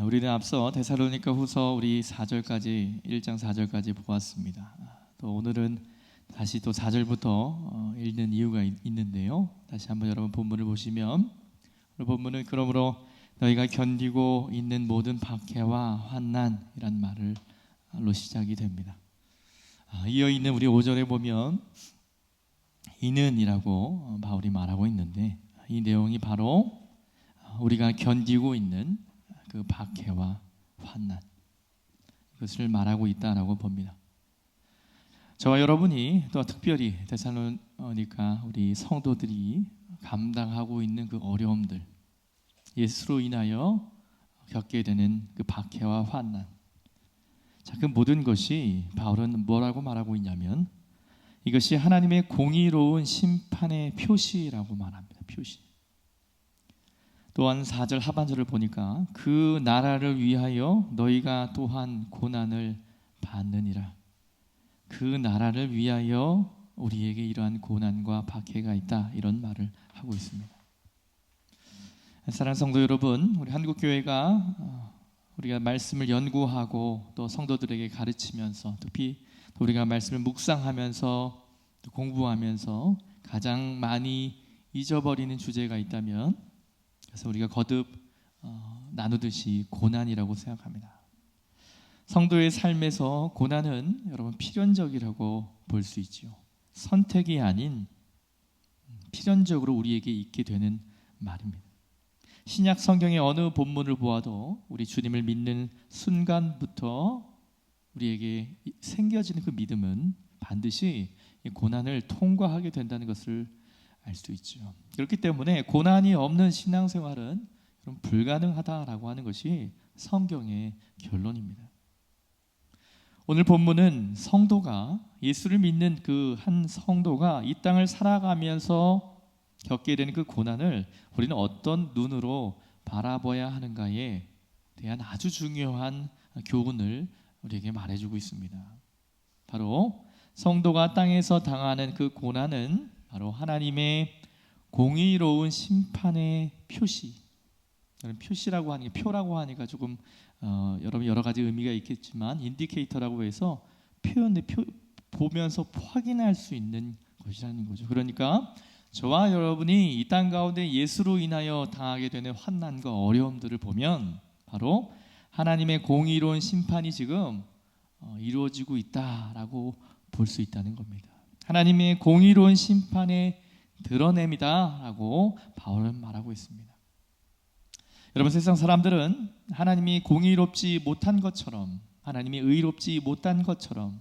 우리는 앞서 데살로니가 후서 우리 4절까지 1장 4절까지 보았습니다. 또 오늘은 다시 또 4절부터 읽는 이유가 있는데요. 다시 한번 여러분 본문을 보시면, 오늘 본문은 그러므로 너희가 견디고 있는 모든 박해와 환난이란 말로 시작이 됩니다. 이어 있는 우리 5절에 보면 이는이라고 바울이 말하고 있는데, 이 내용이 바로 우리가 견디고 있는 그 박해와 환난, 이것을 말하고 있다라고 봅니다. 저와 여러분이 또 특별히 데살로니가 우리 성도들이 감당하고 있는 그 어려움들, 예수로 인하여 겪게 되는 그 박해와 환난, 자, 그 모든 것이 바울은 뭐라고 말하고 있냐면, 이것이 하나님의 공의로운 심판의 표시라고 말합니다. 표시. 또한 4절 하반절을 보니까 그 나라를 위하여 너희가 또한 고난을 받느니라. 그 나라를 위하여 우리에게 이러한 고난과 박해가 있다, 이런 말을 하고 있습니다. 사랑하는 성도 여러분, 우리 한국교회가 우리가 말씀을 연구하고 또 성도들에게 가르치면서, 특히 우리가 말씀을 묵상하면서 또 공부하면서 가장 많이 잊어버리는 주제가 있다면, 그래서 우리가 거듭 나누듯이 고난이라고 생각합니다. 성도의 삶에서 고난은 여러분 필연적이라고 볼 수 있지요. 선택이 아닌 필연적으로 우리에게 있게 되는 말입니다. 신약 성경의 어느 본문을 보아도 우리 주님을 믿는 순간부터 우리에게 생겨지는 그 믿음은 반드시 이 고난을 통과하게 된다는 것을 알 수 있죠. 그렇기 때문에 고난이 없는 신앙생활은 불가능하다라고 하는 것이 성경의 결론입니다. 오늘 본문은 성도가, 예수를 믿는 그 한 성도가 이 땅을 살아가면서 겪게 되는 그 고난을 우리는 어떤 눈으로 바라봐야 하는가에 대한 아주 중요한 교훈을 우리에게 말해주고 있습니다. 바로 성도가 땅에서 당하는 그 고난은 바로 하나님의 공의로운 심판의 표시. 표시라고 하는 게, 표라고 하니까 조금 여러분 여러 가지 의미가 있겠지만, 인디케이터라고 해서 표현을 보면서 확인할 수 있는 것이라는 거죠. 그러니까 저와 여러분이 이 땅 가운데 예수로 인하여 당하게 되는 환난과 어려움들을 보면 바로 하나님의 공의로운 심판이 지금 이루어지고 있다라고 볼 수 있다는 겁니다. 하나님의 공의로운 심판의 드러냄이다라고 바울은 말하고 있습니다. 여러분, 세상 사람들은 하나님이 공의롭지 못한 것처럼, 하나님이 의롭지 못한 것처럼,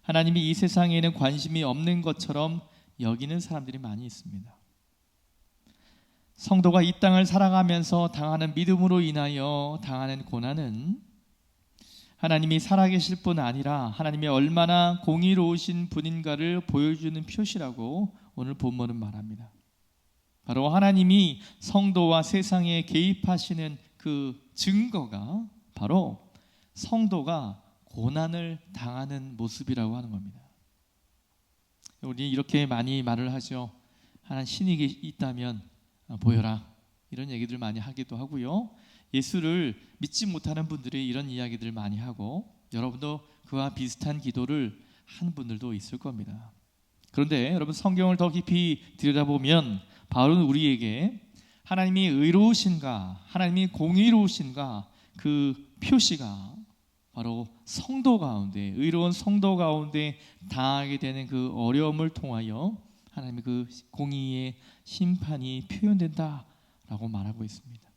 하나님이 이 세상에는 관심이 없는 것처럼 여기는 사람들이 많이 있습니다. 성도가 이 땅을 살아가면서 당하는 믿음으로 인하여 당하는 고난은 하나님이 살아계실 뿐 아니라 하나님이 얼마나 공의로우신 분인가를 보여주는 표시라고 오늘 본문은 말합니다. 바로 하나님이 성도와 세상에 개입하시는 그 증거가 바로 성도가 고난을 당하는 모습이라고 하는 겁니다. 우리 이렇게 많이 말을 하죠. 하나님 신이 있다면 보여라, 이런 얘기들 많이 하기도 하고요. 예수를 믿지 못하는 분들이 이런 이야기들을 많이 하고, 여러분도 그와 비슷한 기도를 한 분들도 있을 겁니다. 그런데 여러분, 성경을 더 깊이 들여다보면 바울은 우리에게 하나님이 의로우신가, 하나님이 공의로우신가, 그 표시가 바로 성도 가운데, 의로운 성도 가운데 당하게 되는 그 어려움을 통하여 하나님의 그 공의의 심판이 표현된다라고 말하고 있습니다.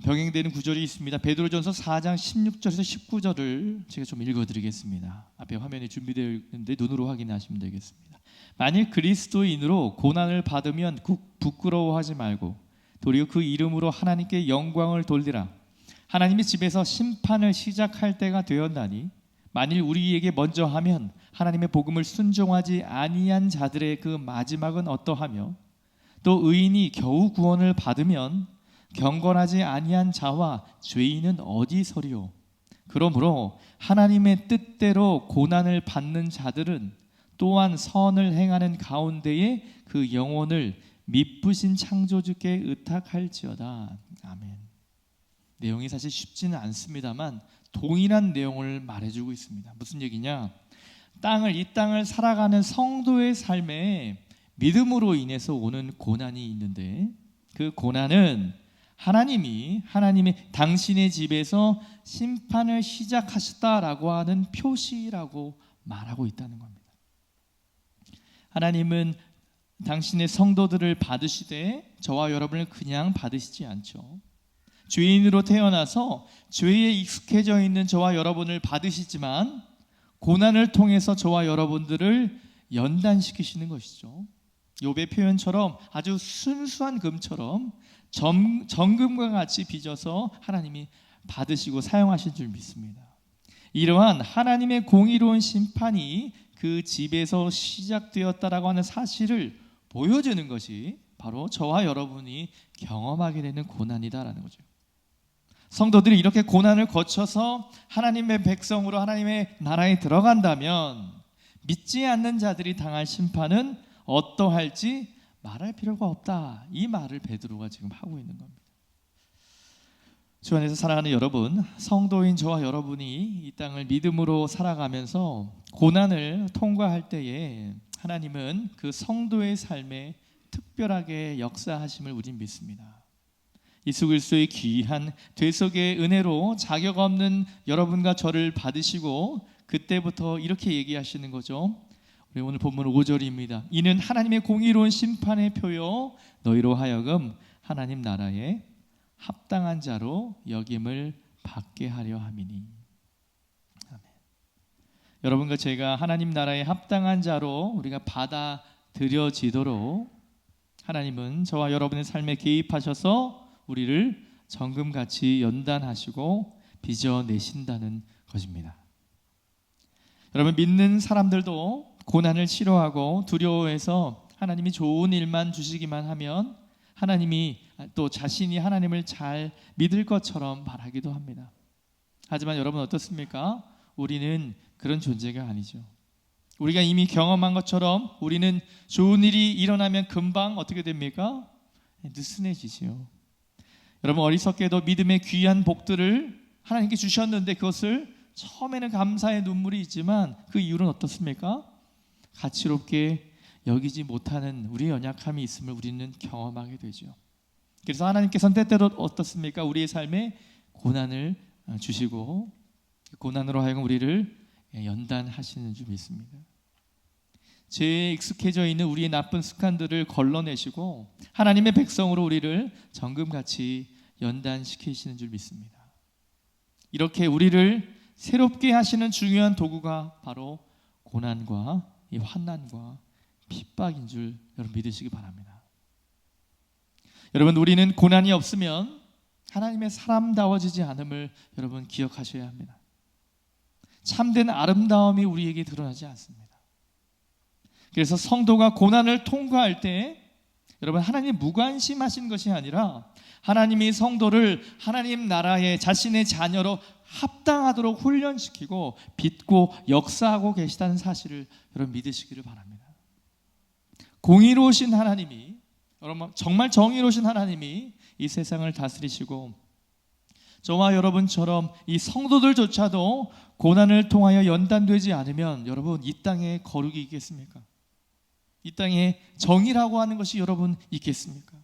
병행되는 구절이 있습니다. 베드로전서 4장 16절에서 19절을 제가 좀 읽어드리겠습니다. 앞에 화면에 준비되어 있는데 눈으로 확인하시면 되겠습니다. 만일 그리스도인으로 고난을 받으면 부끄러워하지 말고 도리어 그 이름으로 하나님께 영광을 돌리라. 하나님의 집에서 심판을 시작할 때가 되었나니 만일 우리에게 먼저 하면 하나님의 복음을 순종하지 아니한 자들의 그 마지막은 어떠하며, 또 의인이 겨우 구원을 받으면 경건하지 아니한 자와 죄인은 어디 서리요. 그러므로 하나님의 뜻대로 고난을 받는 자들은 또한 선을 행하는 가운데에 그 영혼을 미쁘신 창조주께 의탁할지어다. 아멘. 내용이 사실 쉽지는 않습니다만 동일한 내용을 말해주고 있습니다. 무슨 얘기냐? 이 땅을 살아가는 성도의 삶에 믿음으로 인해서 오는 고난이 있는데, 그 고난은 하나님이 당신의 집에서 심판을 시작하셨다라고 하는 표시라고 말하고 있다는 겁니다. 하나님은 당신의 성도들을 받으시되 저와 여러분을 그냥 받으시지 않죠. 죄인으로 태어나서 죄에 익숙해져 있는 저와 여러분을 받으시지만 고난을 통해서 저와 여러분들을 연단시키시는 것이죠. 욥의 표현처럼 아주 순수한 금처럼 정금과 같이 빚어서 하나님이 받으시고 사용하신 줄 믿습니다. 이러한 하나님의 공의로운 심판이 그 집에서 시작되었다라고 하는 사실을 보여주는 것이 바로 저와 여러분이 경험하게 되는 고난이다라는 거죠. 성도들이 이렇게 고난을 거쳐서 하나님의 백성으로 하나님의 나라에 들어간다면 믿지 않는 자들이 당할 심판은 어떠할지 말할 필요가 없다. 이 말을 베드로가 지금 하고 있는 겁니다. 주 안에서 사랑하는 여러분, 성도인 저와 여러분이 이 땅을 믿음으로 살아가면서 고난을 통과할 때에 하나님은 그 성도의 삶에 특별하게 역사하심을 우린 믿습니다. 예수 그리스도의 귀한 되석의 은혜로 자격 없는 여러분과 저를 받으시고 그때부터 이렇게 얘기하시는 거죠. 우리 오늘 본문 5절입니다. 이는 하나님의 공의로운 심판의 표요 너희로 하여금 하나님 나라에 합당한 자로 여김을 받게 하려 함이니. 아멘. 여러분과 제가 하나님 나라에 합당한 자로 우리가 받아들여지도록 하나님은 저와 여러분의 삶에 개입하셔서 우리를 정금같이 연단하시고 빚어내신다는 것입니다. 여러분, 믿는 사람들도 고난을 싫어하고 두려워해서 하나님이 좋은 일만 주시기만 하면 하나님이 또 자신이 하나님을 잘 믿을 것처럼 말하기도 합니다. 하지만 여러분 어떻습니까? 우리는 그런 존재가 아니죠. 우리가 이미 경험한 것처럼 우리는 좋은 일이 일어나면 금방 어떻게 됩니까? 느슨해지지요. 여러분, 어리석게도 믿음의 귀한 복들을 하나님께 주셨는데 그것을 처음에는 감사의 눈물이 있지만 그 이유는 어떻습니까? 가치롭게 여기지 못하는 우리의 연약함이 있음을 우리는 경험하게 되죠. 그래서 하나님께서는 때때로 어떻습니까? 우리의 삶에 고난을 주시고 고난으로 하여금 우리를 연단하시는 줄 믿습니다. 죄에 익숙해져 있는 우리의 나쁜 습관들을 걸러내시고 하나님의 백성으로 우리를 정금같이 연단시키시는 줄 믿습니다. 이렇게 우리를 새롭게 하시는 중요한 도구가 바로 고난과 이 환난과 핍박인 줄 여러분 믿으시기 바랍니다. 여러분, 우리는 고난이 없으면 하나님의 사람다워지지 않음을 여러분 기억하셔야 합니다. 참된 아름다움이 우리에게 드러나지 않습니다. 그래서 성도가 고난을 통과할 때 여러분, 하나님 무관심하신 것이 아니라 하나님이 성도를 하나님 나라의 자신의 자녀로 합당하도록 훈련시키고 빚고 역사하고 계시다는 사실을 여러분 믿으시기를 바랍니다. 공의로우신 하나님이, 여러분 정말 정의로우신 하나님이 이 세상을 다스리시고 저와 여러분처럼 이 성도들조차도 고난을 통하여 연단되지 않으면 여러분 이 땅에 거룩이 있겠습니까? 이 땅에 정의라고 하는 것이 여러분 있겠습니까?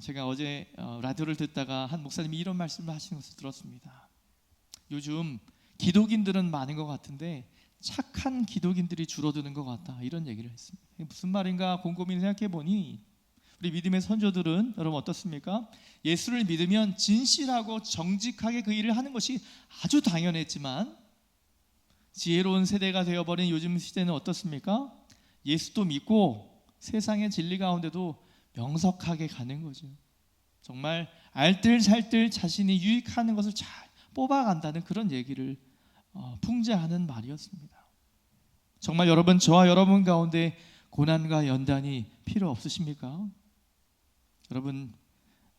제가 어제 라디오를 듣다가 한 목사님이 이런 말씀을 하시는 것을 들었습니다. 요즘 기독인들은 많은 것 같은데 착한 기독인들이 줄어드는 것 같다, 이런 얘기를 했습니다. 무슨 말인가 곰곰이 생각해 보니 우리 믿음의 선조들은 여러분 어떻습니까? 예수를 믿으면 진실하고 정직하게 그 일을 하는 것이 아주 당연했지만 지혜로운 세대가 되어버린 요즘 시대는 어떻습니까? 예수도 믿고 세상의 진리 가운데도 명석하게 가는 거죠. 정말 알뜰살뜰 자신이 유익하는 것을 잘 뽑아간다는 그런 얘기를 풍자하는 말이었습니다. 정말 여러분, 저와 여러분 가운데 고난과 연단이 필요 없으십니까? 여러분,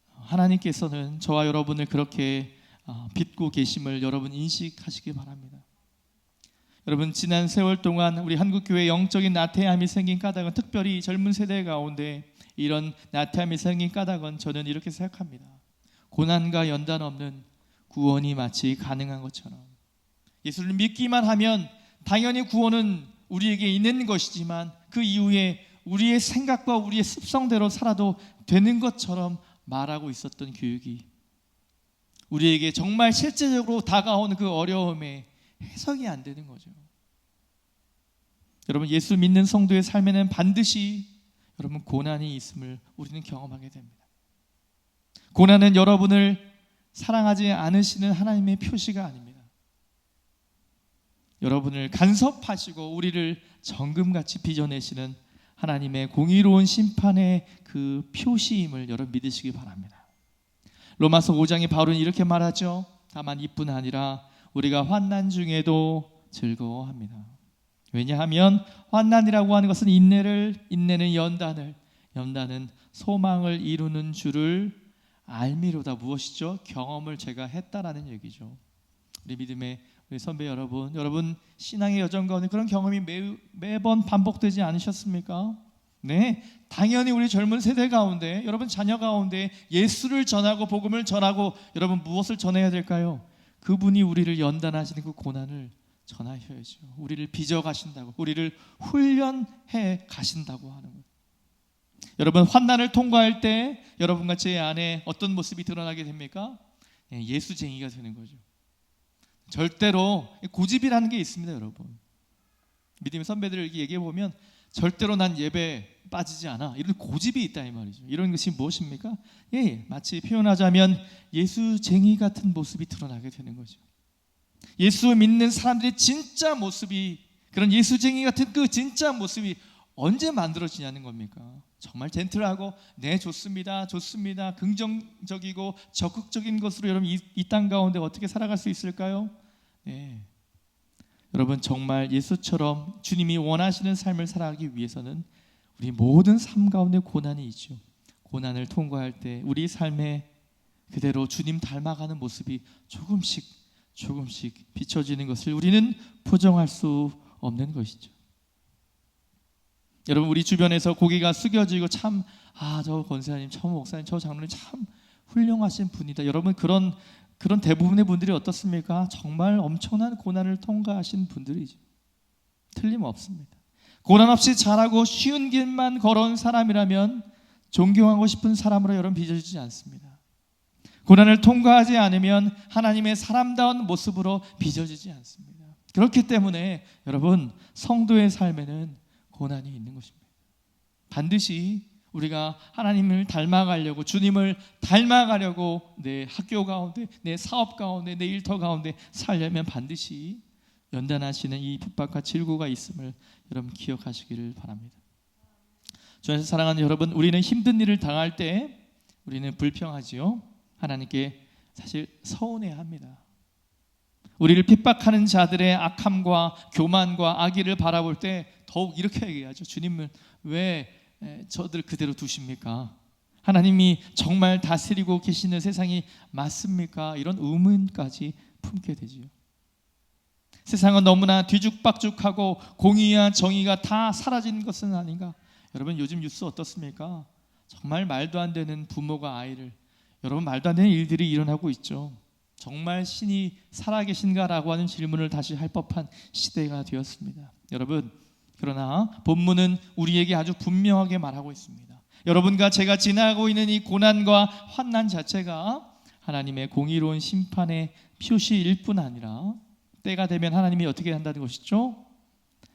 하나님께서는 저와 여러분을 그렇게 빚고 계심을 여러분 인식하시기 바랍니다. 여러분, 지난 세월 동안 우리 한국교회 영적인 나태함이 생긴 까닭은, 특별히 젊은 세대 가운데 이런 나태함이 생긴 까닭은 저는 이렇게 생각합니다. 고난과 연단 없는 구원이 마치 가능한 것처럼 예수를 믿기만 하면 당연히 구원은 우리에게 있는 것이지만 그 이후에 우리의 생각과 우리의 습성대로 살아도 되는 것처럼 말하고 있었던 교육이 우리에게 정말 실제적으로 다가오는 그 어려움에 해석이 안 되는 거죠. 여러분, 예수 믿는 성도의 삶에는 반드시 여러분 고난이 있음을 우리는 경험하게 됩니다. 고난은 여러분을 사랑하지 않으시는 하나님의 표시가 아닙니다. 여러분을 간섭하시고 우리를 정금같이 빚어내시는 하나님의 공의로운 심판의 그 표시임을 여러분 믿으시기 바랍니다. 로마서 5장에 바울은 이렇게 말하죠. 다만 이뿐 아니라 우리가 환난 중에도 즐거워합니다. 왜냐하면 환난이라고 하는 것은 인내는 연단은 소망을 이루는 줄을 알미로다. 무엇이죠? 경험을 제가 했다라는 얘기죠. 우리 믿음의 우리 선배 여러분 신앙의 여정 가운데 그런 경험이 매번 반복되지 않으셨습니까? 네, 당연히 우리 젊은 세대 가운데 여러분 자녀 가운데 예수를 전하고 복음을 전하고 여러분 무엇을 전해야 될까요? 그분이 우리를 연단하시는 그 고난을 전하셔야죠. 우리를 빚어 가신다고, 우리를 훈련해 가신다고 하는 것. 여러분 환난을 통과할 때 여러분과 제 안에 어떤 모습이 드러나게 됩니까? 예수쟁이가 되는 거죠. 절대로 고집이라는 게 있습니다. 여러분 믿음의 선배들 얘기해 보면 절대로 난 예배 빠지지 않아, 이런 고집이 있다 이 말이죠. 이런 것이 무엇입니까? 마치 표현하자면 예수쟁이 같은 모습이 드러나게 되는 거죠. 예수 믿는 사람들의 진짜 모습이, 그런 예수쟁이 같은 그 진짜 모습이 언제 만들어지냐는 겁니까? 정말 젠틀하고 네 좋습니다 긍정적이고 적극적인 것으로 여러분 이 땅 가운데 어떻게 살아갈 수 있을까요? 네. 여러분 정말 예수처럼 주님이 원하시는 삶을 살아가기 위해서는 우리 모든 삶 가운데 고난이 있죠. 고난을 통과할 때 우리 삶에 그대로 주님 닮아가는 모습이 조금씩 비춰지는 것을 우리는 부정할 수 없는 것이죠. 여러분 우리 주변에서 고개가 숙여지고 참 저 권사님, 저 목사님, 저 장로님 참 훌륭하신 분이다. 여러분 그런 대부분의 분들이 어떻습니까? 정말 엄청난 고난을 통과하신 분들이죠. 틀림없습니다. 고난 없이 잘하고 쉬운 길만 걸어온 사람이라면 존경하고 싶은 사람으로 여러분 빚어지지 않습니다. 고난을 통과하지 않으면 하나님의 사람다운 모습으로 빚어지지 않습니다. 그렇기 때문에 여러분 성도의 삶에는 고난이 있는 것입니다. 반드시 우리가 하나님을 닮아가려고, 주님을 닮아가려고 내 학교 가운데, 내 사업 가운데, 내 일터 가운데 살려면 반드시 연단하시는 이 핍박과 질고가 있음을 여러분 기억하시기를 바랍니다. 주 안에서 사랑하는 여러분, 우리는 힘든 일을 당할 때 우리는 불평하지요. 하나님께 사실 서운해합니다. 우리를 핍박하는 자들의 악함과 교만과 악의를 바라볼 때 더욱 이렇게 얘기하죠. 주님은 왜 저들 그대로 두십니까? 하나님이 정말 다스리고 계시는 세상이 맞습니까? 이런 의문까지 품게 되지요. 세상은 너무나 뒤죽박죽하고 공의와 정의가 다 사라진 것은 아닌가? 여러분 요즘 뉴스 어떻습니까? 정말 말도 안 되는 부모가 아이를, 여러분 말도 안 되는 일들이 일어나고 있죠. 정말 신이 살아계신가라고 하는 질문을 다시 할 법한 시대가 되었습니다. 여러분 그러나 본문은 우리에게 아주 분명하게 말하고 있습니다. 여러분과 제가 지나고 있는 이 고난과 환난 자체가 하나님의 공의로운 심판의 표시일 뿐 아니라 때가 되면 하나님이 어떻게 한다는 것이죠?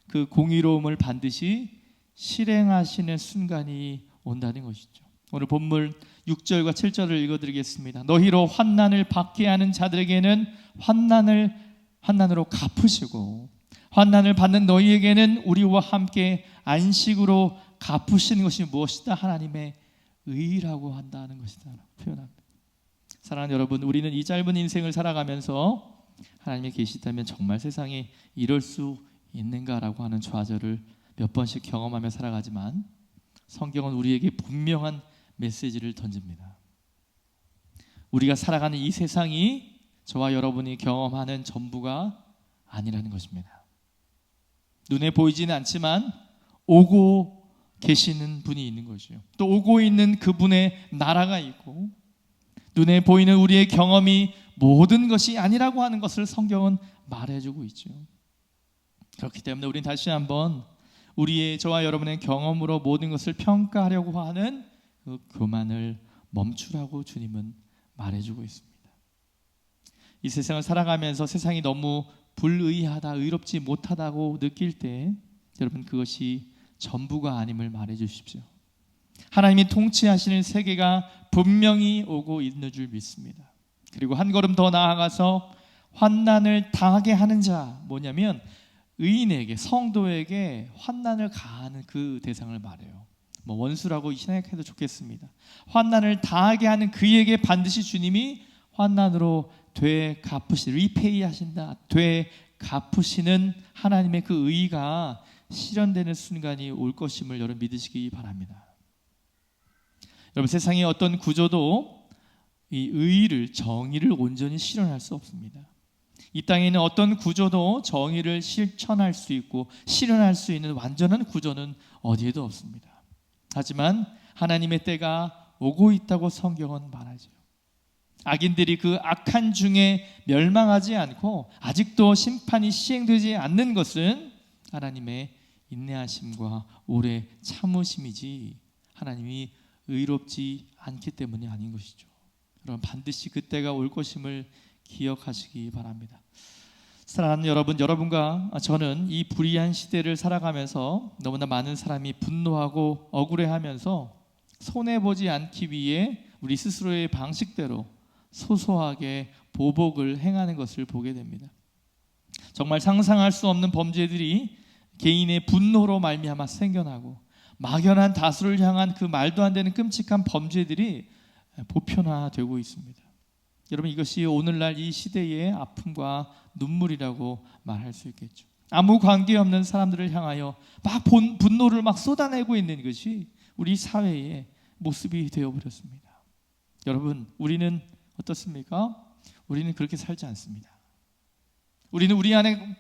그 공의로움을 반드시 실행하시는 순간이 온다는 것이죠. 오늘 본문 6절과 7절을 읽어드리겠습니다. 너희로 환난을 받게 하는 자들에게는 환난으로 갚으시고 환난을 받는 너희에게는 우리와 함께 안식으로 갚으시는 것이 무엇이다? 하나님의 의라고 한다는 것이다 표현합니다. 사랑하는 여러분, 우리는 이 짧은 인생을 살아가면서 하나님이 계시다면 정말 세상에 이럴 수 있는가라고 하는 좌절을 몇 번씩 경험하며 살아가지만 성경은 우리에게 분명한 메시지를 던집니다. 우리가 살아가는 이 세상이 저와 여러분이 경험하는 전부가 아니라는 것입니다. 눈에 보이지는 않지만 오고 계시는 분이 있는 것이요. 또 오고 있는 그분의 나라가 있고 눈에 보이는 우리의 경험이 모든 것이 아니라고 하는 것을 성경은 말해주고 있죠. 그렇기 때문에 우리는 다시 한번 우리의 저와 여러분의 경험으로 모든 것을 평가하려고 하는 그 교만을 멈추라고 주님은 말해주고 있습니다. 이 세상을 살아가면서 세상이 너무 불의하다, 의롭지 못하다고 느낄 때 여러분 그것이 전부가 아님을 말해주십시오. 하나님이 통치하시는 세계가 분명히 오고 있는 줄 믿습니다. 그리고 한 걸음 더 나아가서 환난을 당하게 하는 자, 뭐냐면 의인에게, 성도에게 환난을 가하는 그 대상을 말해요. 뭐 원수라고 생각해도 좋겠습니다. 환난을 당하게 하는 그에게 반드시 주님이 환난으로 리페이 하신다, 갚으시는 하나님의 그 의가 실현되는 순간이 올 것임을 여러분 믿으시기 바랍니다. 여러분 세상의 어떤 구조도 이 의를, 정의를 온전히 실현할 수 없습니다. 이 땅에 있는 어떤 구조도 정의를 실천할 수 있고 실현할 수 있는 완전한 구조는 어디에도 없습니다. 하지만 하나님의 때가 오고 있다고 성경은 말하죠. 악인들이 그 악한 중에 멸망하지 않고 아직도 심판이 시행되지 않는 것은 하나님의 인내하심과 오래 참으심이지 하나님이 의롭지 않기 때문이 아닌 것이죠. 여러분 반드시 그때가 올 것임을 기억하시기 바랍니다. 사랑하는 여러분, 여러분과 저는 이 불의한 시대를 살아가면서 너무나 많은 사람이 분노하고 억울해하면서 손해보지 않기 위해 우리 스스로의 방식대로 소소하게 보복을 행하는 것을 보게 됩니다. 정말 상상할 수 없는 범죄들이 개인의 분노로 말미암아 생겨나고 막연한 다수를 향한 그 말도 안 되는 끔찍한 범죄들이 보편화되고 있습니다. 여러분 이것이 오늘날 이 시대의 아픔과 눈물이라고 말할 수 있겠죠. 아무 관계없는 사람들을 향하여 막 분노를 막 쏟아내고 있는 것이 우리 사회의 모습이 되어버렸습니다. 여러분 우리는 어떻습니까? 우리는 그렇게 살지 않습니다. 우리는 우리 안에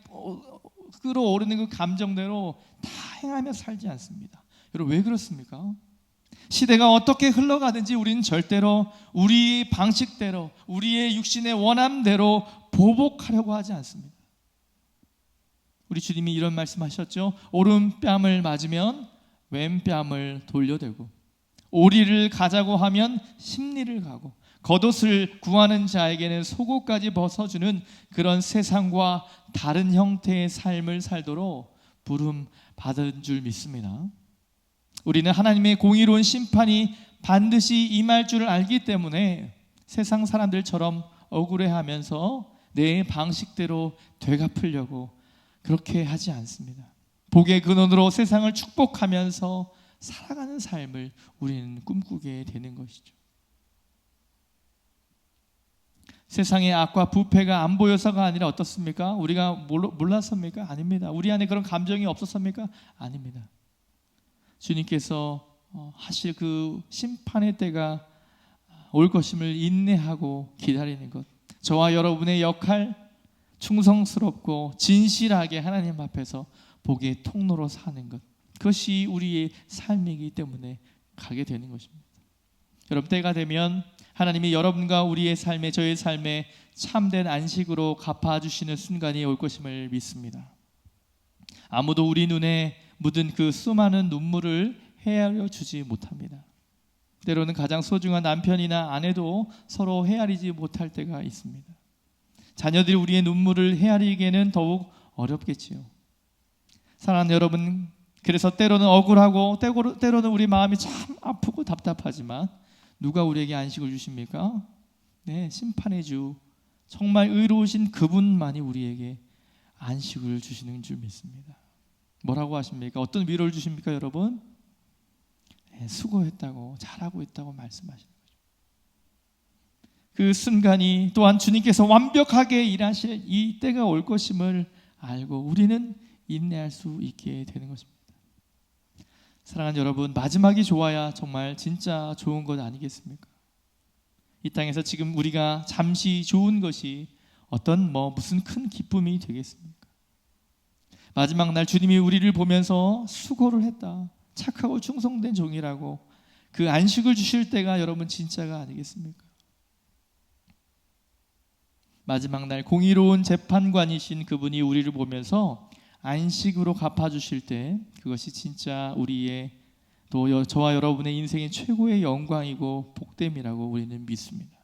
끌어오르는 그 감정대로 다 행하며 살지 않습니다. 여러분 왜 그렇습니까? 시대가 어떻게 흘러가든지 우리는 절대로 우리 방식대로 우리의 육신의 원함대로 보복하려고 하지 않습니다. 우리 주님이 이런 말씀하셨죠. 오른뺨을 맞으면 왼뺨을 돌려대고 오리를 가자고 하면 십리를 가고 겉옷을 구하는 자에게는 속옷까지 벗어주는 그런 세상과 다른 형태의 삶을 살도록 부름 받은 줄 믿습니다. 우리는 하나님의 공의로운 심판이 반드시 임할 줄을 알기 때문에 세상 사람들처럼 억울해하면서 내 방식대로 되갚으려고 그렇게 하지 않습니다. 복의 근원으로 세상을 축복하면서 살아가는 삶을 우리는 꿈꾸게 되는 것이죠. 세상의 악과 부패가 안 보여서가 아니라 어떻습니까? 우리가 몰랐습니까? 아닙니다. 우리 안에 그런 감정이 없었습니까? 아닙니다. 주님께서 하실 그 심판의 때가 올 것임을 인내하고 기다리는 것, 저와 여러분의 역할, 충성스럽고 진실하게 하나님 앞에서 복의 통로로 사는 것, 그것이 우리의 삶이기 때문에 가게 되는 것입니다. 여러분 때가 되면 하나님이 여러분과 우리의 삶에, 저의 삶에 참된 안식으로 갚아주시는 순간이 올 것임을 믿습니다. 아무도 우리 눈에 묻은 그 수많은 눈물을 헤아려 주지 못합니다. 때로는 가장 소중한 남편이나 아내도 서로 헤아리지 못할 때가 있습니다. 자녀들이 우리의 눈물을 헤아리기에는 더욱 어렵겠지요. 사랑하는 여러분, 그래서 때로는 억울하고 때로는 우리 마음이 참 아프고 답답하지만 누가 우리에게 안식을 주십니까? 네, 심판의 주, 정말 의로우신 그분만이 우리에게 안식을 주시는 줄 믿습니다. 뭐라고 하십니까? 어떤 위로를 주십니까, 여러분? 네, 수고했다고, 잘하고 있다고 말씀하시는 거죠. 그 순간이 또한 주님께서 완벽하게 일하실 이 때가 올 것임을 알고 우리는 인내할 수 있게 되는 것입니다. 사랑하는 여러분, 마지막이 좋아야 정말 진짜 좋은 것 아니겠습니까? 이 땅에서 지금 우리가 잠시 좋은 것이 어떤 무슨 큰 기쁨이 되겠습니까? 마지막 날 주님이 우리를 보면서 수고를 했다, 착하고 충성된 종이라고 그 안식을 주실 때가 여러분 진짜가 아니겠습니까? 마지막 날 공의로운 재판관이신 그분이 우리를 보면서 안식으로 갚아주실 때 그것이 진짜 우리의 또 저와 여러분의 인생의 최고의 영광이고 복됨이라고 우리는 믿습니다.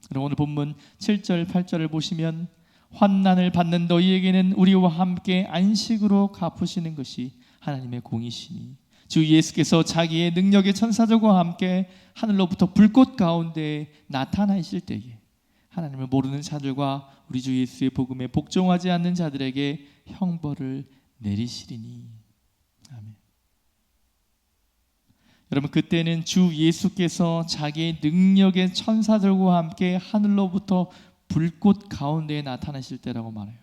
그럼 오늘 본문 7절 8절을 보시면 환난을 받는 너희에게는 우리와 함께 안식으로 갚으시는 것이 하나님의 공이시니 주 예수께서 자기의 능력의 천사들과 함께 하늘로부터 불꽃 가운데 나타나실 때에 하나님을 모르는 자들과 우리 주 예수의 복음에 복종하지 않는 자들에게 형벌을 내리시리니. 아멘. 여러분, 그때는 주 예수께서 자기의 능력의 천사들과 함께 하늘로부터 불꽃 가운데에 나타나실 때라고 말해요.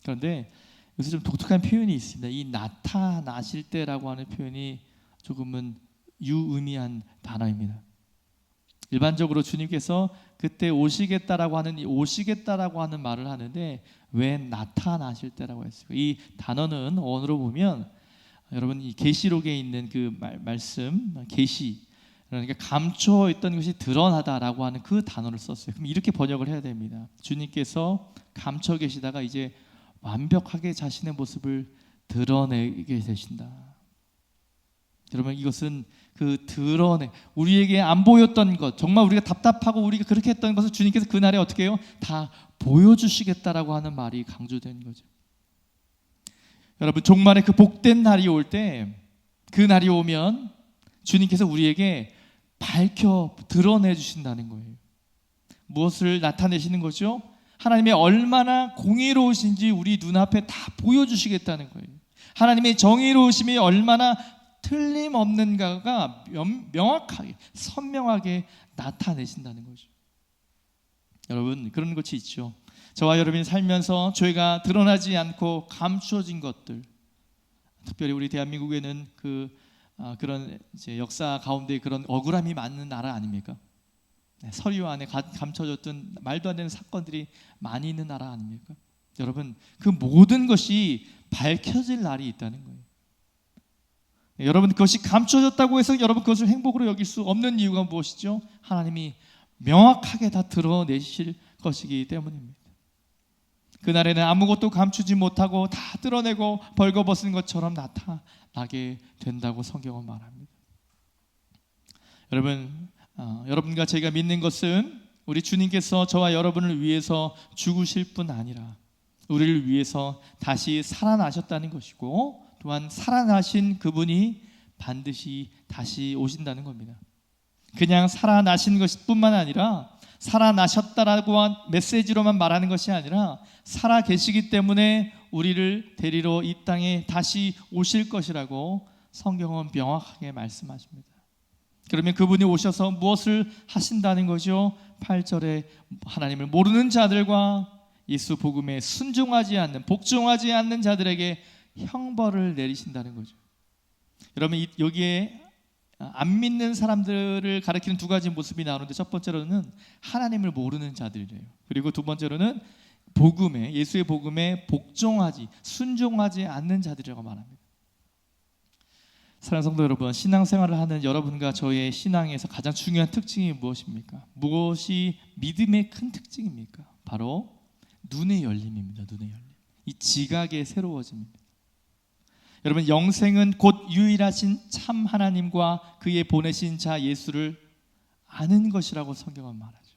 그런데 여기서 좀 독특한 표현이 있습니다. 이 나타나실 때라고 하는 표현이 조금은 유의미한 단어입니다. 일반적으로 주님께서 그때 오시겠다라고 하는 말을 하는데 왜 나타나실 때라고 했어요? 이 단어는 언어로 보면 여러분 이 계시록에 있는 그 말씀 계시, 그러니까 감춰 있던 것이 드러나다라고 하는 그 단어를 썼어요. 그럼 이렇게 번역을 해야 됩니다. 주님께서 감춰 계시다가 이제 완벽하게 자신의 모습을 드러내게 되신다. 여러분, 이것은 그 드러내 우리에게 안 보였던 것, 정말 우리가 답답하고 우리가 그렇게 했던 것을 주님께서 그날에 어떻게 해요? 다 보여주시겠다라고 하는 말이 강조된 거죠. 여러분, 종말의 그 복된 날이 올 때, 그 날이 오면 주님께서 우리에게 밝혀 드러내 주신다는 거예요. 무엇을 나타내시는 거죠? 하나님의 얼마나 공의로우신지 우리 눈앞에 다 보여주시겠다는 거예요. 하나님의 정의로우심이 얼마나 틀림없는가가 명확하게 선명하게 나타내신다는 거죠. 여러분, 그런 것이 있죠. 저와 여러분이 살면서 죄가 드러나지 않고 감추어진 것들, 특별히 우리 대한민국에는 그런 이제 역사 가운데 그런 억울함이 많은 나라 아닙니까? 서류 안에 감춰졌던 말도 안 되는 사건들이 많이 있는 나라 아닙니까? 여러분, 그 모든 것이 밝혀질 날이 있다는 거예요. 여러분, 그것이 감춰졌다고 해서 여러분 그것을 행복으로 여길 수 없는 이유가 무엇이죠? 하나님이 명확하게 다 드러내실 것이기 때문입니다. 그날에는 아무것도 감추지 못하고 다 드러내고 벌거벗은 것처럼 나타나게 된다고 성경은 말합니다. 여러분, 여러분과 제가 믿는 것은 우리 주님께서 저와 여러분을 위해서 죽으실 뿐 아니라 우리를 위해서 다시 살아나셨다는 것이고, 또한 살아나신 그분이 반드시 다시 오신다는 겁니다. 그냥 살아나신 것뿐만 아니라 살아나셨다라고 한 메시지로만 말하는 것이 아니라 살아 계시기 때문에 우리를 데리러 이 땅에 다시 오실 것이라고 성경은 명확하게 말씀하십니다. 그러면 그분이 오셔서 무엇을 하신다는 거죠? 8절에 하나님을 모르는 자들과 예수 복음에 순종하지 않는, 복종하지 않는 자들에게 형벌을 내리신다는 거죠. 여러분, 여기에 안 믿는 사람들을 가리키는 두 가지 모습이 나오는데, 첫 번째로는 하나님을 모르는 자들이래요. 그리고 두 번째로는 복음에, 예수의 복음에 복종하지, 순종하지 않는 자들이라고 말합니다. 사랑하는 성도 여러분, 신앙생활을 하는 여러분과 저의 신앙에서 가장 중요한 특징이 무엇입니까? 무엇이 믿음의 큰 특징입니까? 바로 눈의 열림입니다. 눈의 열림. 이 지각의 새로워짐입니다. 여러분, 영생은 곧 유일하신 참 하나님과 그의 보내신 자 예수를 아는 것이라고 성경은 말하죠.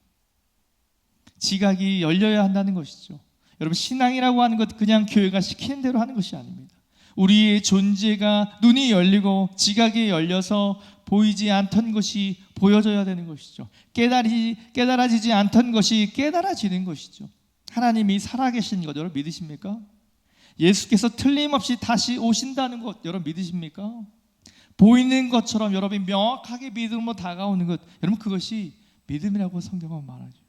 지각이 열려야 한다는 것이죠. 여러분, 신앙이라고 하는 것 그냥 교회가 시키는 대로 하는 것이 아닙니다. 우리의 존재가 눈이 열리고 지각이 열려서 보이지 않던 것이 보여져야 되는 것이죠. 깨달아지지 않던 것이 깨달아지는 것이죠. 하나님이 살아계신 것 여러분 믿으십니까? 예수께서 틀림없이 다시 오신다는 것 여러분 믿으십니까? 보이는 것처럼 여러분이 명확하게 믿음으로 다가오는 것, 여러분 그것이 믿음이라고 성경은 말하죠.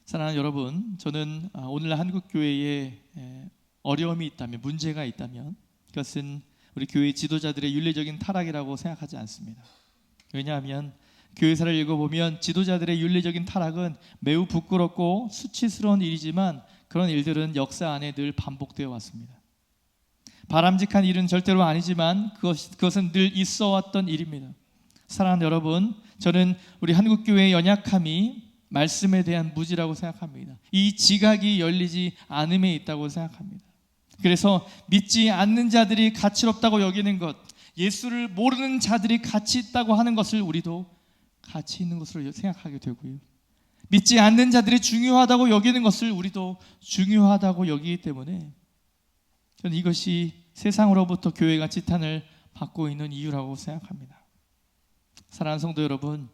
사랑하는 여러분, 저는 오늘날 한국교회에 어려움이 있다면, 문제가 있다면 그것은 우리 교회 지도자들의 윤리적인 타락이라고 생각하지 않습니다. 왜냐하면 교회사를 읽어보면 지도자들의 윤리적인 타락은 매우 부끄럽고 수치스러운 일이지만 그런 일들은 역사 안에 늘 반복되어 왔습니다. 바람직한 일은 절대로 아니지만 그것은 늘 있어 왔던 일입니다. 사랑하는 여러분, 저는 우리 한국교회의 연약함이 말씀에 대한 무지라고 생각합니다. 이 지각이 열리지 않음에 있다고 생각합니다. 그래서 믿지 않는 자들이 가치롭다고 여기는 것, 예수를 모르는 자들이 가치 있다고 하는 것을 우리도 가치 있는 것으로 생각하게 되고요, 믿지 않는 자들이 중요하다고 여기는 것을 우리도 중요하다고 여기기 때문에 저는 이것이 세상으로부터 교회가 지탄을 받고 있는 이유라고 생각합니다. 사랑하는 성도 여러분,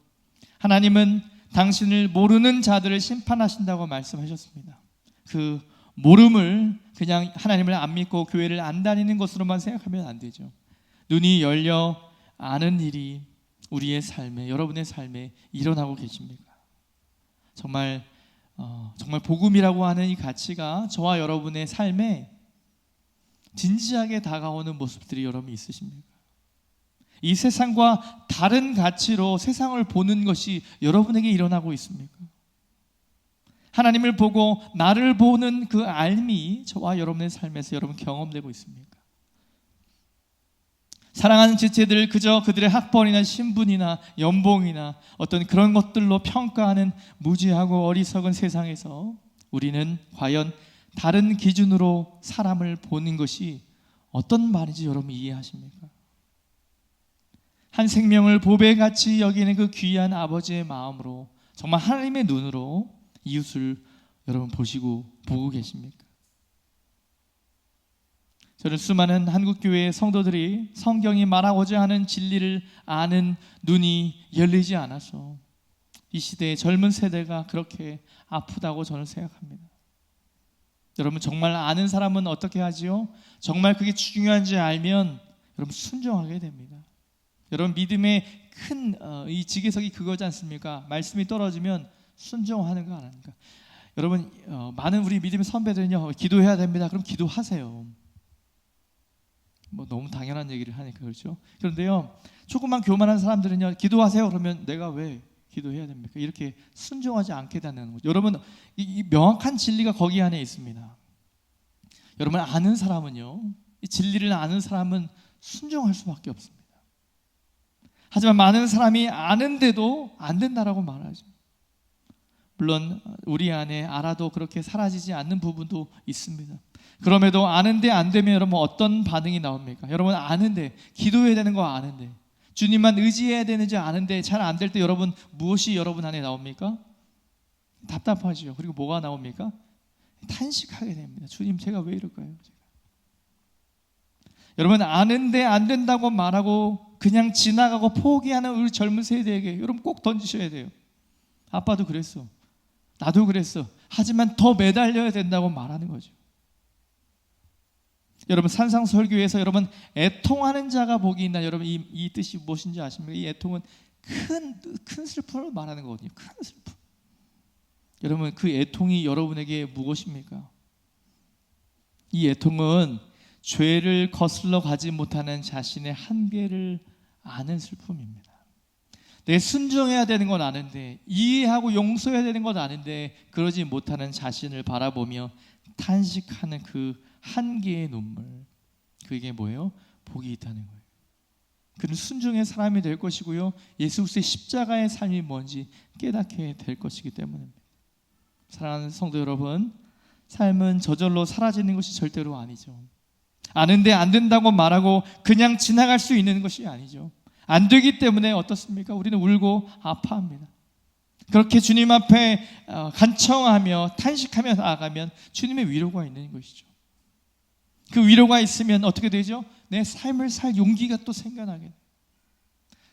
하나님은 당신을 모르는 자들을 심판하신다고 말씀하셨습니다. 그 모름을 그냥 하나님을 안 믿고 교회를 안 다니는 것으로만 생각하면 안 되죠. 눈이 열려 아는 일이 우리의 삶에, 여러분의 삶에 일어나고 계십니까? 정말 복음이라고 하는 이 가치가 저와 여러분의 삶에 진지하게 다가오는 모습들이 여러분 있으십니까? 이 세상과 다른 가치로 세상을 보는 것이 여러분에게 일어나고 있습니까? 하나님을 보고 나를 보는 그 알미 저와 여러분의 삶에서 여러분 경험되고 있습니까? 사랑하는 지체들 그저 그들의 학벌이나 신분이나 연봉이나 어떤 그런 것들로 평가하는 무지하고 어리석은 세상에서 우리는 과연 다른 기준으로 사람을 보는 것이 어떤 말인지 여러분 이해하십니까? 한 생명을 보배같이 여기는 그 귀한 아버지의 마음으로 정말 하나님의 눈으로 이웃을 여러분 보고 계십니까? 저는 수많은 한국교회의 성도들이 성경이 말하고자 하는 진리를 아는 눈이 열리지 않아서 이 시대의 젊은 세대가 그렇게 아프다고 저는 생각합니다. 여러분, 정말 아는 사람은 어떻게 하지요? 정말 그게 중요한지 알면 여러분 순종하게 됩니다. 여러분, 믿음의 큰 이 지계석이 그거지 않습니까? 말씀이 떨어지면 순종하는 거 아닙니까? 여러분, 많은 우리 믿음의 선배들은요, 기도해야 됩니다. 그럼 기도하세요. 뭐 너무 당연한 얘기를 하니까 그렇죠. 그런데요, 조금만 교만한 사람들은요, 기도하세요. 그러면 내가 왜 기도해야 됩니까? 이렇게 순종하지 않게 되는 거죠. 여러분, 이 명확한 진리가 거기 안에 있습니다. 여러분, 아는 사람은요, 이 진리를 아는 사람은 순종할 수밖에 없습니다. 하지만 많은 사람이 아는데도 안 된다라고 말하죠. 물론 우리 안에 알아도 그렇게 사라지지 않는 부분도 있습니다. 그럼에도 아는데 안 되면 여러분 어떤 반응이 나옵니까? 여러분, 아는데 기도해야 되는 거 아는데 주님만 의지해야 되는지 아는데 잘 안 될 때 여러분 무엇이 여러분 안에 나옵니까? 답답하죠. 그리고 뭐가 나옵니까? 탄식하게 됩니다. 주님, 제가 왜 이럴까요? 여러분, 아는데 안 된다고 말하고 그냥 지나가고 포기하는 우리 젊은 세대에게 여러분 꼭 던지셔야 돼요. 아빠도 그랬어, 나도 그랬어. 하지만 더 매달려야 된다고 말하는 거죠. 여러분, 산상설교에서 여러분 애통하는 자가 복이 있나, 여러분 이 뜻이 무엇인지 아십니까? 이 애통은 큰 슬픔을 말하는 거거든요. 큰 슬픔. 여러분, 그 애통이 여러분에게 무엇입니까? 이 애통은 죄를 거슬러 가지 못하는 자신의 한계를 아는 슬픔입니다. 내 순종해야 되는 건 아는데, 이해하고 용서해야 되는 건 아는데 그러지 못하는 자신을 바라보며 탄식하는 그 한계의 눈물, 그게 뭐예요? 복이 있다는 거예요. 그는 순종의 사람이 될 것이고요, 예수 그리스도의 십자가의 삶이 뭔지 깨닫게 될 것이기 때문입니다. 사랑하는 성도 여러분, 삶은 저절로 사라지는 것이 절대로 아니죠. 아는데 안 된다고 말하고 그냥 지나갈 수 있는 것이 아니죠. 안 되기 때문에 어떻습니까? 우리는 울고 아파합니다. 그렇게 주님 앞에 간청하며 탄식하며 나아가면 주님의 위로가 있는 것이죠. 그 위로가 있으면 어떻게 되죠? 내 삶을 살 용기가 또 생겨나게 돼요.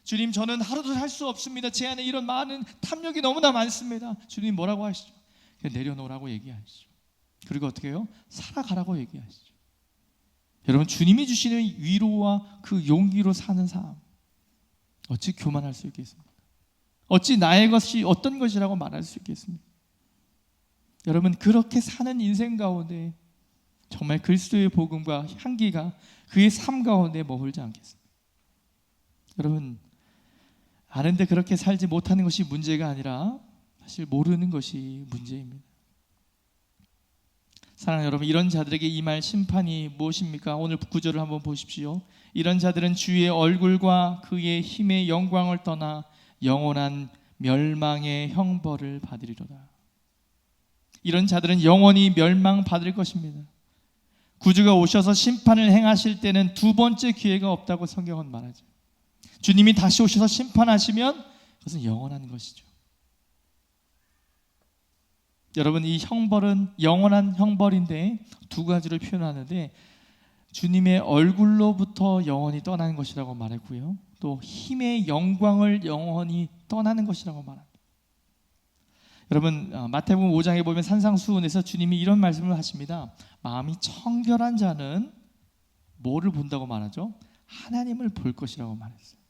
주님, 저는 하루도 살 수 없습니다. 제 안에 이런 많은 탐욕이 너무나 많습니다. 주님 뭐라고 하시죠? 그냥 내려놓으라고 얘기하시죠. 그리고 어떻게 해요? 살아가라고 얘기하시죠. 여러분, 주님이 주시는 위로와 그 용기로 사는 삶, 어찌 교만할 수 있겠습니까? 어찌 나의 것이 어떤 것이라고 말할 수 있겠습니까? 여러분, 그렇게 사는 인생 가운데 정말 그리스도의 복음과 향기가 그의 삶 가운데 머물지 않겠습니까? 여러분, 아는데 그렇게 살지 못하는 것이 문제가 아니라 사실 모르는 것이 문제입니다. 사랑하는 여러분, 이런 자들에게 임할 심판이 무엇입니까? 오늘 구절을 한번 보십시오. 이런 자들은 주의 얼굴과 그의 힘의 영광을 떠나 영원한 멸망의 형벌을 받으리로다. 이런 자들은 영원히 멸망받을 것입니다. 구주가 오셔서 심판을 행하실 때는 두 번째 기회가 없다고 성경은 말하죠. 주님이 다시 오셔서 심판하시면 그것은 영원한 것이죠. 여러분, 이 형벌은 영원한 형벌인데 두 가지를 표현하는데, 주님의 얼굴로부터 영원히 떠나는 것이라고 말했고요, 또 힘의 영광을 영원히 떠나는 것이라고 말합니다. 여러분, 마태복음 5장에 보면 산상수훈에서 주님이 이런 말씀을 하십니다. 마음이 청결한 자는 뭐를 본다고 말하죠? 하나님을 볼 것이라고 말했어요.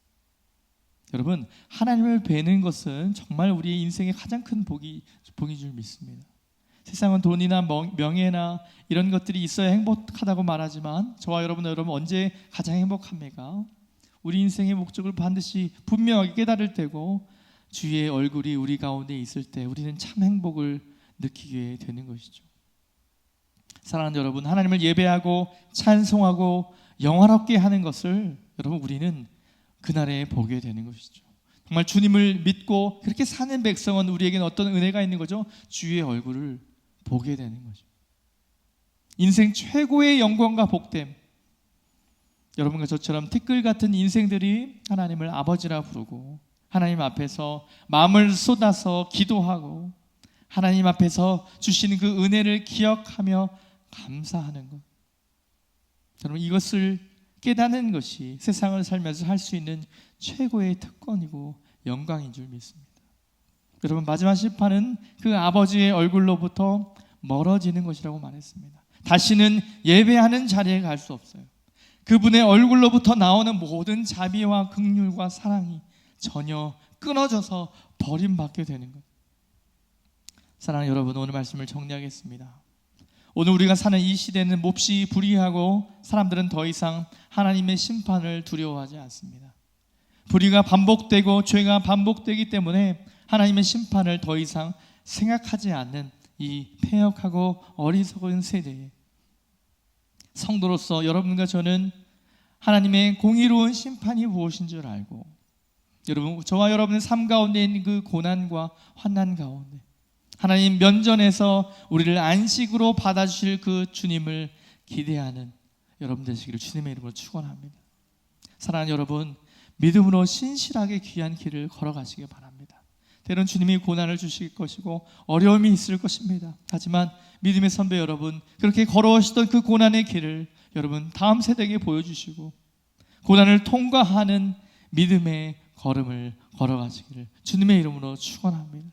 여러분, 하나님을 뵈는 것은 정말 우리의 인생의 가장 큰 복인 줄 믿습니다. 세상은 돈이나 명예나 이런 것들이 있어야 행복하다고 말하지만, 저와 여러분 언제 가장 행복합니까? 우리 인생의 목적을 반드시 분명하게 깨달을 때고 주의 얼굴이 우리 가운데 있을 때 우리는 참 행복을 느끼게 되는 것이죠. 사랑하는 여러분, 하나님을 예배하고 찬송하고 영화롭게 하는 것을 여러분 우리는 그날에 보게 되는 것이죠. 정말 주님을 믿고 그렇게 사는 백성은 우리에게는 어떤 은혜가 있는 거죠? 주의 얼굴을 보게 되는 거죠. 인생 최고의 영광과 복됨. 여러분과 저처럼 티끌 같은 인생들이 하나님을 아버지라 부르고 하나님 앞에서 마음을 쏟아서 기도하고 하나님 앞에서 주시는 그 은혜를 기억하며 감사하는 것. 여러분, 이것을 깨닫는 것이 세상을 살면서 할 수 있는 최고의 특권이고 영광인 줄 믿습니다. 여러분, 마지막 심판은 그 아버지의 얼굴로부터 멀어지는 것이라고 말했습니다. 다시는 예배하는 자리에 갈 수 없어요. 그분의 얼굴로부터 나오는 모든 자비와 긍휼과 사랑이 전혀 끊어져서 버림받게 되는 것. 사랑하는 여러분, 오늘 말씀을 정리하겠습니다. 오늘 우리가 사는 이 시대는 몹시 불의하고 사람들은 더 이상 하나님의 심판을 두려워하지 않습니다. 불의가 반복되고 죄가 반복되기 때문에 하나님의 심판을 더 이상 생각하지 않는 이 패역하고 어리석은 세대에, 성도로서 여러분과 저는 하나님의 공의로운 심판이 무엇인 줄 알고, 여러분, 저와 여러분의 삶 가운데 있는 그 고난과 환난 가운데 하나님 면전에서 우리를 안식으로 받아주실 그 주님을 기대하는 여러분 되시기를 주님의 이름으로 축원합니다. 사랑하는 여러분, 믿음으로 신실하게 귀한 길을 걸어가시기 바랍니다. 때론 주님이 고난을 주실 것이고 어려움이 있을 것입니다. 하지만 믿음의 선배 여러분, 그렇게 걸어오시던 그 고난의 길을 여러분 다음 세대에게 보여주시고 고난을 통과하는 믿음의 걸음을 걸어가시기를 주님의 이름으로 축원합니다.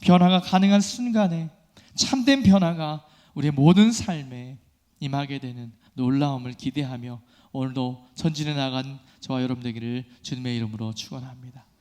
변화가 가능한 순간에 참된 변화가 우리의 모든 삶에 임하게 되는 놀라움을 기대하며 오늘도 전진해 나간 저와 여러분 되기를 주님의 이름으로 축원합니다.